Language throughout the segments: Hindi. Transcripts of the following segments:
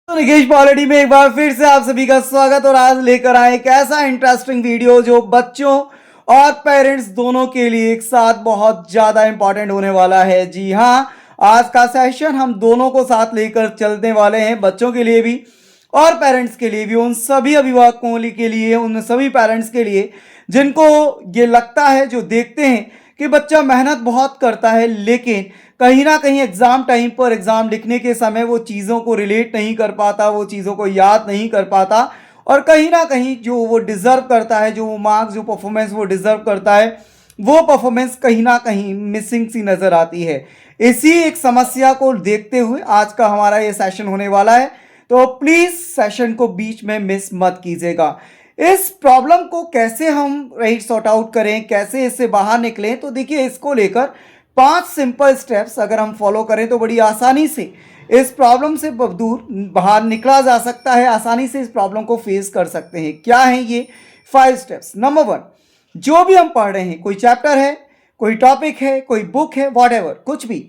तो निकेश पॉलिटी में एक बार फिर से आप सभी का स्वागत। और आज लेकर आए एक ऐसा इंटरेस्टिंग वीडियो जो बच्चों और पेरेंट्स दोनों के लिए एक साथ बहुत ज्यादा इंपॉर्टेंट होने वाला है। जी हाँ, आज का सेशन हम दोनों को साथ लेकर चलने वाले हैं, बच्चों के लिए भी और पेरेंट्स के लिए भी, उन सभी अभिभावकों के लिए, उन सभी पेरेंट्स के लिए जिनको ये लगता है, जो देखते हैं कि बच्चा मेहनत बहुत करता है लेकिन कहीं ना कहीं एग्जाम टाइम पर एग्जाम लिखने के समय वो चीज़ों को रिलेट नहीं कर पाता, वो चीज़ों को याद नहीं कर पाता, और कहीं ना कहीं जो वो डिज़र्व करता है, जो वो मार्क्स, जो परफॉर्मेंस वो डिज़र्व करता है, वो परफॉर्मेंस कहीं ना कहीं मिसिंग सी नज़र आती है। इसी एक समस्या को देखते हुए आज का हमारा ये सेशन होने वाला है, तो प्लीज़ सेशन को बीच में मिस मत कीजिएगा। इस प्रॉब्लम को कैसे हम सॉर्ट आउट करें, कैसे इससे बाहर निकलें, तो देखिए इसको लेकर 5 सिंपल स्टेप्स अगर हम फॉलो करें तो बड़ी आसानी से इस प्रॉब्लम से दूर बाहर निकला जा सकता है, आसानी से इस प्रॉब्लम को फेस कर सकते हैं। क्या है ये 5 स्टेप्स? नंबर 1, जो भी हम पढ़ रहे हैं, कोई चैप्टर है, कोई टॉपिक है, कोई बुक है, वॉट कुछ भी,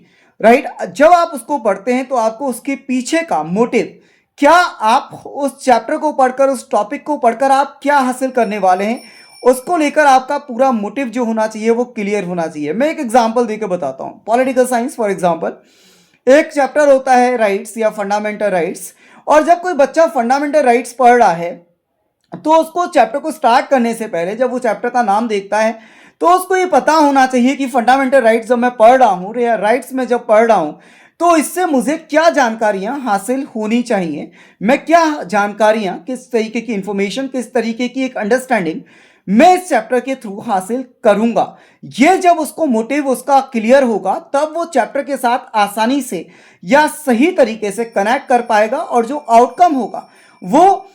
जब आप उसको पढ़ते हैं तो आपको उसके पीछे का मोटिव, क्या आप उस चैप्टर को पढ़कर, उस टॉपिक को पढ़कर आप क्या हासिल करने वाले हैं, उसको लेकर आपका पूरा मोटिव जो होना चाहिए वो क्लियर होना चाहिए। मैं एक एग्जांपल देकर बताता हूँ। पॉलिटिकल साइंस फॉर एग्जांपल, एक चैप्टर होता है राइट्स या फंडामेंटल राइट्स, और जब कोई बच्चा फंडामेंटल राइट्स पढ़ रहा है तो उसको चैप्टर को स्टार्ट करने से पहले जब वो चैप्टर का नाम देखता है तो उसको ये पता होना चाहिए कि फंडामेंटल राइट्स जब मैं पढ़ रहा हूँ या राइट्स में जब पढ़ रहा हूँ तो इससे मुझे क्या जानकारियां हासिल होनी चाहिए, मैं क्या जानकारियां, किस तरीके की इंफॉर्मेशन, किस तरीके की एक अंडरस्टैंडिंग मैं इस चैप्टर के थ्रू हासिल करूंगा। ये जब उसको मोटिव उसका क्लियर होगा तब वो चैप्टर के साथ आसानी से या सही तरीके से कनेक्ट कर पाएगा, और जो आउटकम होगा वो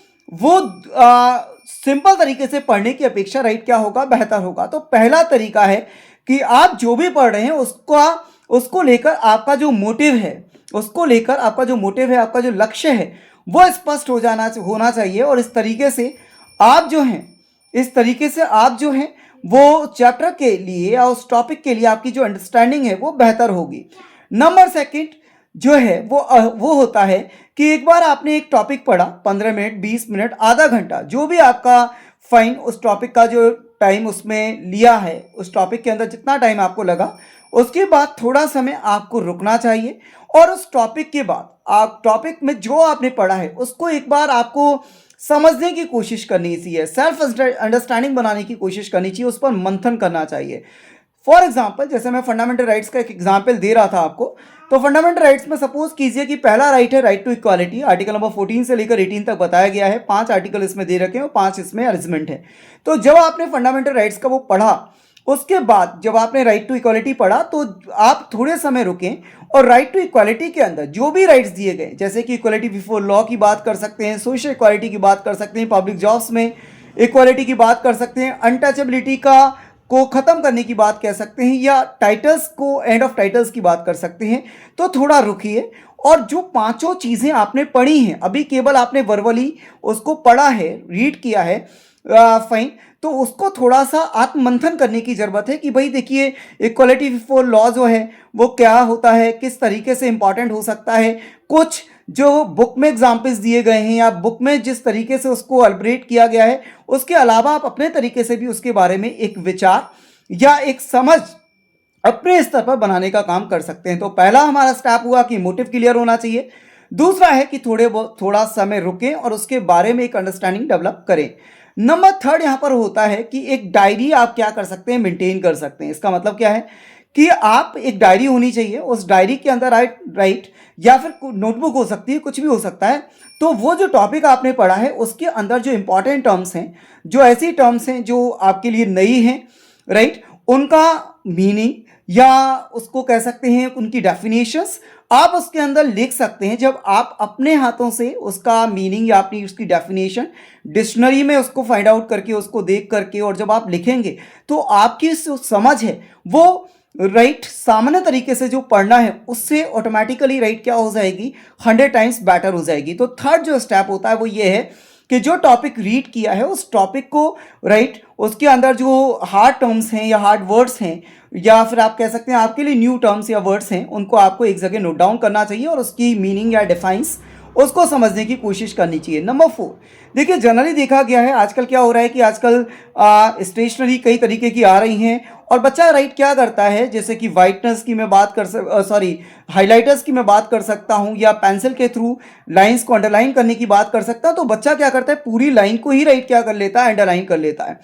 सिंपल तरीके से पढ़ने की अपेक्षा क्या होगा, बेहतर होगा। तो पहला तरीका है कि आप जो भी पढ़ रहे हैं उसको लेकर आपका जो मोटिव है, आपका जो लक्ष्य है वो स्पष्ट होना चाहिए, और इस तरीके से आप जो हैं वो चैप्टर के लिए या उस टॉपिक के लिए आपकी जो अंडरस्टैंडिंग है वो बेहतर होगी। नंबर सेकंड जो है वो होता है कि एक बार आपने एक टॉपिक पढ़ा, 15 मिनट, 20 मिनट, आधा घंटा, जो भी आपका फाइन, उस टॉपिक का जो टाइम उसमें लिया है, उस टॉपिक के अंदर जितना टाइम आपको लगा, उसके बाद थोड़ा समय आपको रुकना चाहिए, और उस टॉपिक के बाद आप टॉपिक में जो आपने पढ़ा है उसको एक बार आपको समझने की कोशिश करनी चाहिए, सेल्फ अंडरस्टैंडिंग बनाने की कोशिश करनी चाहिए, उस पर मंथन करना चाहिए। फॉर एग्जाम्पल, जैसे मैं फंडामेंटल राइट्स का एक एग्जाम्पल दे रहा था आपको, तो फंडामेंटल राइट्स में सपोज कीजिए कि पहला राइट है right to equality, article number 14 से लेकर 18 तक बताया गया है, 5 आर्टिकल इसमें दे रखे हैं और 5 इसमें अरेंजमेंट है। तो जब आपने फंडामेंटल राइट्स का वो पढ़ा, उसके बाद जब आपने राइट टू इक्वालिटी पढ़ा तो आप थोड़े समय रुकें, और राइट टू इक्वालिटी के अंदर जो भी राइट्स दिए गए, जैसे कि इक्वालिटी बिफोर लॉ की बात कर सकते हैं, सोशल इक्वालिटी की बात कर सकते हैं, पब्लिक जॉब्स में इक्वालिटी की बात कर सकते हैं, अनटचेबिलिटी को ख़त्म करने की बात कह सकते हैं, या टाइटल्स को, एंड ऑफ टाइटल्स की बात कर सकते हैं, तो थोड़ा रुकिए। और जो पांचों चीज़ें आपने पढ़ी हैं, अभी केवल आपने वर्बली उसको पढ़ा है, रीड किया है, फाइन, तो उसको थोड़ा सा आत्ममंथन करने की ज़रूरत है कि भाई देखिए इक्वालिटी बिफोर लॉ जो है वो क्या होता है, किस तरीके से इंपॉर्टेंट हो सकता है, कुछ जो बुक में एग्जाम्पल्स दिए गए हैं या बुक में जिस तरीके से उसको एलबरेट किया गया है, उसके अलावा आप अपने तरीके से भी उसके बारे में एक विचार या एक समझ अपने स्तर पर बनाने का काम कर सकते हैं। तो पहला हमारा स्टेप हुआ कि मोटिव क्लियर होना चाहिए। दूसरा है कि थोड़ा समय रुकें और उसके बारे में एक अंडरस्टैंडिंग डेवलप करें। नंबर 3 यहाँ पर होता है कि एक डायरी आप क्या कर सकते हैं, मेंटेन कर सकते हैं। इसका मतलब क्या है कि आप एक डायरी होनी चाहिए, उस डायरी के अंदर राइट या फिर नोटबुक हो सकती है, कुछ भी हो सकता है, तो वो जो टॉपिक आपने पढ़ा है उसके अंदर जो इंपॉर्टेंट टर्म्स हैं, जो ऐसी टर्म्स हैं जो आपके लिए नई हैं, उनका मीनिंग या उसको कह सकते हैं उनकी डेफिनेशंस आप उसके अंदर लिख सकते हैं। जब आप अपने हाथों से उसका मीनिंग या अपनी उसकी डेफिनेशन डिक्शनरी में उसको फाइंड आउट करके, उसको देख करके, और जब आप लिखेंगे तो आपकी जो समझ है वो सामान्य तरीके से जो पढ़ना है उससे ऑटोमेटिकली क्या हो जाएगी, 100 टाइम्स बेटर हो जाएगी। तो थर्ड जो स्टेप होता है वो ये है कि जो टॉपिक रीड किया है उस टॉपिक को उसके अंदर जो हार्ड टर्म्स हैं या हार्ड वर्ड्स हैं, या फिर आप कह सकते हैं आपके लिए न्यू टर्म्स या वर्ड्स हैं, उनको आपको एक जगह नोट डाउन करना चाहिए और उसकी मीनिंग या डिफाइंस उसको समझने की कोशिश करनी चाहिए। नंबर 4, देखिए जनरली देखा गया है आजकल क्या हो रहा है कि आजकल स्टेशनरी कई तरीके की आ रही हैं और बच्चा राइट क्या करता है, जैसे कि वाइटनर्स की मैं बात कर हाइलाइटर्स की मैं बात कर सकता हूँ या पेंसिल के थ्रू लाइंस को अंडरलाइन करने की बात कर सकता हूँ। तो बच्चा क्या करता है, पूरी लाइन को ही राइट क्या कर लेता है, अंडरलाइन कर लेता है।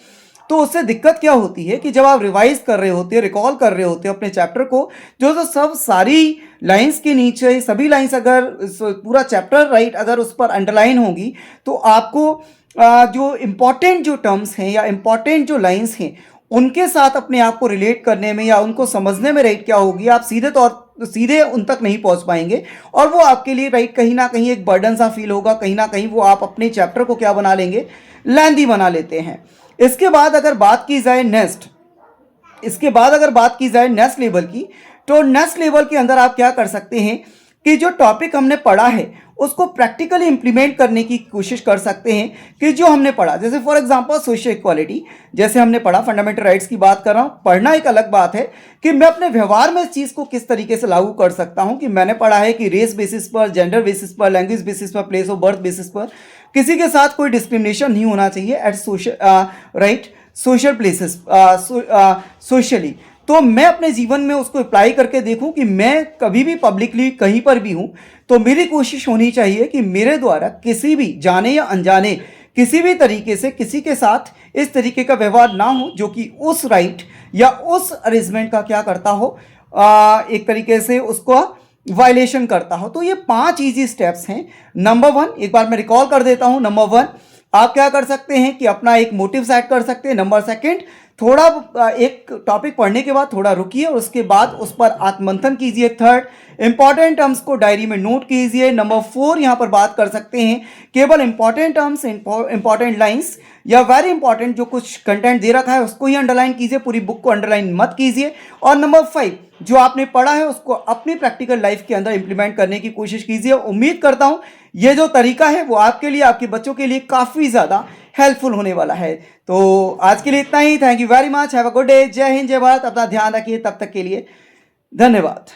तो उससे दिक्कत क्या होती है कि जब आप रिवाइज कर रहे होते हो, रिकॉल कर रहे होते हो अपने चैप्टर को, जो सब सारी लाइंस के नीचे सभी लाइंस अगर पूरा चैप्टर राइट अगर उस पर अंडरलाइन होगी तो आपको जो इम्पॉर्टेंट जो टर्म्स हैं या इम्पॉर्टेंट जो लाइंस हैं उनके साथ अपने आप को रिलेट करने में या उनको समझने में राइट क्या होगी, आप सीधे उन तक नहीं पहुंच पाएंगे और वो आपके लिए राइट कहीं ना कहीं एक बर्डन सा फील होगा, कहीं ना कहीं वो आप अपने चैप्टर को क्या बना लेंगे, लेंथी बना लेते हैं। इसके बाद अगर बात की जाए नेक्स्ट लेवल की, तो नेक्स्ट लेवल के अंदर आप क्या कर सकते हैं कि जो टॉपिक हमने पढ़ा है उसको प्रैक्टिकली इंप्लीमेंट करने की कोशिश कर सकते हैं कि जो हमने पढ़ा, जैसे फॉर एग्जांपल सोशल इक्वालिटी, जैसे हमने पढ़ा फंडामेंटल राइट्स की बात कर रहा हूं। पढ़ना एक अलग बात है कि मैं अपने व्यवहार में इस चीज़ को किस तरीके से लागू कर सकता हूं कि मैंने पढ़ा है कि रेस बेसिस पर, जेंडर बेसिस पर, लैंग्वेज बेसिस पर, प्लेस ऑफ बर्थ बेसिस पर किसी के साथ कोई डिस्क्रिमिनेशन नहीं होना चाहिए एट सोशल प्लेसेस सोशली। तो मैं अपने जीवन में उसको अप्लाई करके देखूं कि मैं कभी भी पब्लिकली कहीं पर भी हूं तो मेरी कोशिश होनी चाहिए कि मेरे द्वारा किसी भी जाने या अनजाने किसी भी तरीके से किसी के साथ इस तरीके का व्यवहार ना हो जो कि उस राइट या उस अरेंजमेंट का क्या करता हो, एक तरीके से उसको वायलेशन करता हो। तो ये 5 इजी स्टेप्स हैं। नंबर 1 एक बार मैं रिकॉल कर देता हूं। नंबर 1 आप क्या कर सकते हैं कि अपना एक मोटिव सेट कर सकते हैं। नंबर 2 थोड़ा एक टॉपिक पढ़ने के बाद थोड़ा रुकिए और उसके बाद उस पर आत्ममंथन कीजिए। 3 इंपॉर्टेंट टर्म्स को डायरी में नोट कीजिए। नंबर 4 यहां पर बात कर सकते हैं केवल इंपॉर्टेंट टर्म्स, इंपॉर्टेंट लाइंस या वेरी इंपॉर्टेंट जो कुछ कंटेंट दे रखा है उसको ही अंडरलाइन कीजिए, पूरी बुक को अंडरलाइन मत कीजिए। और नंबर 5 जो आपने पढ़ा है उसको अपनी प्रैक्टिकल लाइफ के अंदर इंप्लीमेंट करने की कोशिश कीजिए। उम्मीद करता हूं ये जो तरीका है वो आपके लिए, आपके बच्चों के लिए काफ़ी ज़्यादा हेल्पफुल होने वाला है। तो आज के लिए इतना ही। Thank you very much. Have a good day. जय हिंद, जय भारत। अपना ध्यान रखिए। तब तक के लिए धन्यवाद।